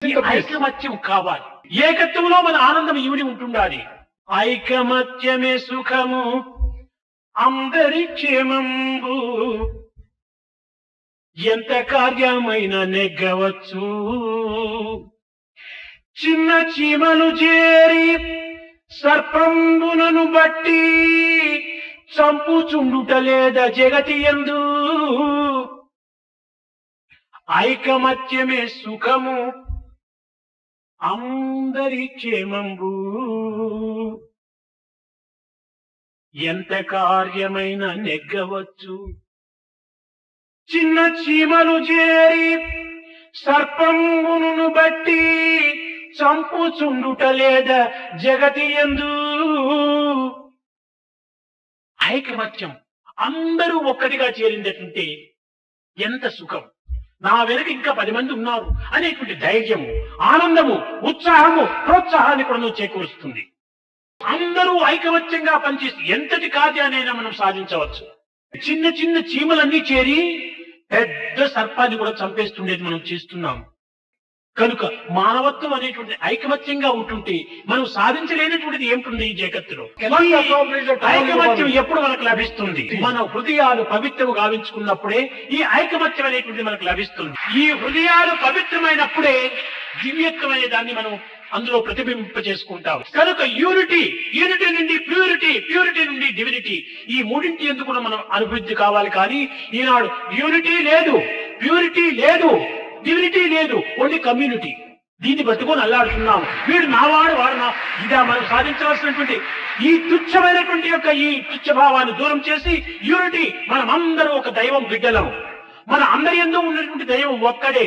ఈ ఐకమత్యం కావాలి. ఏకత్వంలో మన ఆనందం ఇమిడి ఉంటుండాలి. ఐకమత్యమే సుఖము అందరి క్షేమంబు ఎంత కార్యమైన నెగ్గవచ్చు. చిన్న చీమలు చేరి సర్పంబునను బట్టి చంపుచుండుట లేదా జగతి యందు. ఐకమత్యమే సుఖము అందరి క్షేమంబు ఎంత కార్యమైన నెగ్గవచ్చు. చిన్న చీమలు చేరి సర్పంబును బట్టి చంపుచుండుట లేదా జగతి యందు. ఐకమత్యం అందరూ ఒక్కటిగా చేరిందటంటే ఎంత సుఖం. నా వెనుక ఇంకా 10 మంది ఉన్నారు అనేటువంటి ధైర్యము, ఆనందము, ఉత్సాహము, ప్రోత్సాహాన్ని కూడా నువ్వు చేకూరుస్తుంది. అందరూ ఐకమత్యంగా పనిచేసి ఎంతటి కార్యాన్నైనా మనం సాధించవచ్చు. చిన్న చిన్న చీమలన్నీ చేరి పెద్ద సర్పాన్ని కూడా చంపేస్తుండేది మనం చేస్తున్నాం. కనుక మానవత్వం అనేటువంటి ఐకమత్యంగా ఉంటుంటే మనం సాధించలేనటువంటిది ఏమిటి ఈ జగత్తులో? ఐకమత్యం ఎప్పుడు మనకు లభిస్తుంది? మన హృదయాలు పవిత్రము గావించుకున్నప్పుడే ఈ ఐకమత్యం అనేటువంటిది మనకు లభిస్తుంది. ఈ హృదయాలు పవిత్రమైనప్పుడే దివ్యత్వమైన దాన్ని మనం అందులో ప్రతిబింబ చేసుకుంటాం. కనుక యూనిటీ నుండి ప్యూరిటీ నుండి డివినిటీ, ఈ మూడింటి ఎందుకు కూడా మనం అభివృద్ధి కావాలి. కానీ ఈనాడు యూనిటీ లేదు, ప్యూరిటీ లేదు, డివినిటీ లేదు, ఓన్లీ కమ్యూనిటీ. దీన్ని పట్టుకొని అల్లాడుతున్నాము. వీడు నావాడు, వాడు నా. ఇదా మనం సాధించవలసినటువంటి ఈ తుచ్చమైనటువంటి యొక్క ఈ తుచ్చ భావాన్ని దూరం చేసి యూనిటీ, మనం అందరూ ఒక దైవం బిడ్డలము. మన అందరి యందు ఉన్నటువంటి దైవం ఒక్కడే.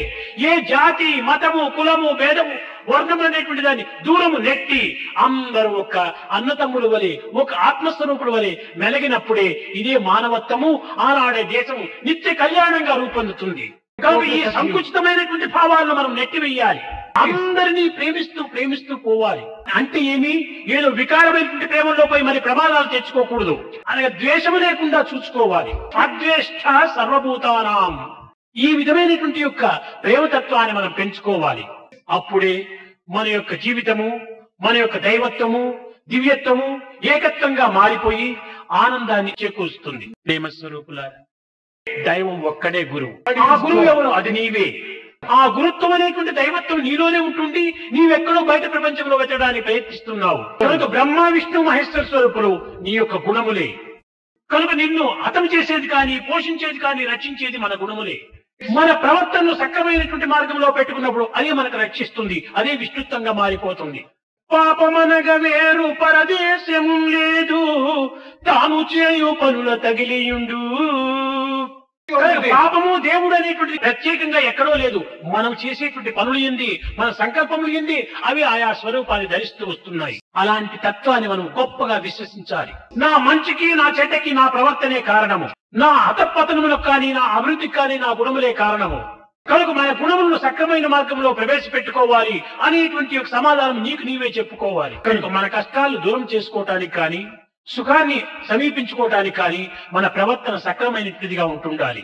ఏ జాతి, మతము, కులము, భేదము, వర్ణము అనేటువంటి దాన్ని దూరము నెట్టి అందరూ ఒక అన్నతమ్ముడు వలె, ఒక ఆత్మస్వరూపుడు వలె మెలగినప్పుడే ఇదే మానవత్వము, ఆనాడే దేశము నిత్య కళ్యాణంగా రూపొందుతుంది. కనుక ఈ సంకుచితమైనటువంటి భావాలను మనం నెట్టివేయాలి. అందరినీ ప్రేమిస్తూ పోవాలి. అంటే ఏమి? ఏదో వికారమైనటువంటి ప్రేమలో పోయి మరి ప్రమాదాలు తెచ్చుకోకూడదు. అనగా ద్వేషము లేకుండా చూసుకోవాలి. అద్వేష్ట సర్వభూతానాం. ఈ విధమైనటువంటి యొక్క ప్రేమతత్వాన్ని మనం పెంచుకోవాలి. అప్పుడే మన యొక్క జీవితము, మన యొక్క దైవత్వము, దివ్యత్వము ఏకత్వంగా మారిపోయి ఆనందాన్ని చేకూరుస్తుంది. ప్రేమ స్వరూపులారా, దైవం ఒక్కడే గురువు. ఆ గురువు ఎవరు? అది నీవే. ఆ గురుత్వం అనేటువంటి దైవత్వం నీలోనే ఉంటుంది. నీవెక్కడో బయట ప్రపంచంలో వెతకడానికి ప్రయత్నిస్తున్నావు. కనుక బ్రహ్మ, విష్ణు, మహేశ్వర స్వరూపులు నీ యొక్క గుణములే. కనుక నిన్ను హతం చేసేది కానీ, పోషించేది కానీ, రక్షించేది మన గుణములే. మన ప్రవర్తనను సక్రమైనటువంటి మార్గంలో పెట్టుకున్నప్పుడు అదే మనకు రక్షిస్తుంది. అదే విష్ణుత్వంగా మారిపోతుంది. పాపమనగ వేరు పరదేశము లేదు, తాను చేయు పనుల తగిలియుండు. పాపము దేవుడు అనేటువంటి ప్రత్యేకంగా ఎక్కడో లేదు. మనం చేసేటువంటి పనులు ఏంది, మన సంకల్పములు ఏంది, అవి ఆయా స్వరూపాన్ని ధరిస్తూ వస్తున్నాయి. అలాంటి తత్వాన్ని మనం గొప్పగా విశ్వసించాలి. నా మంచికి, నా చెడ్డకి నా ప్రవర్తనే కారణము. నా అధపతనములకు కానీ, నా అభివృద్ధికి కానీ నా గుణములే కారణము. కనుక మన గుణములను సక్రమైన మార్గంలో ప్రవేశపెట్టుకోవాలి అనేటువంటి ఒక సమాధానం నీకు నీవే చెప్పుకోవాలి. కనుక మన కష్టాలు దూరం చేసుకోవటానికి కానీ, సుఖాన్ని సమీపించుకోవటానికి కానీ మన ప్రవర్తన సక్రమైనదిగా ఉంటుండాలి.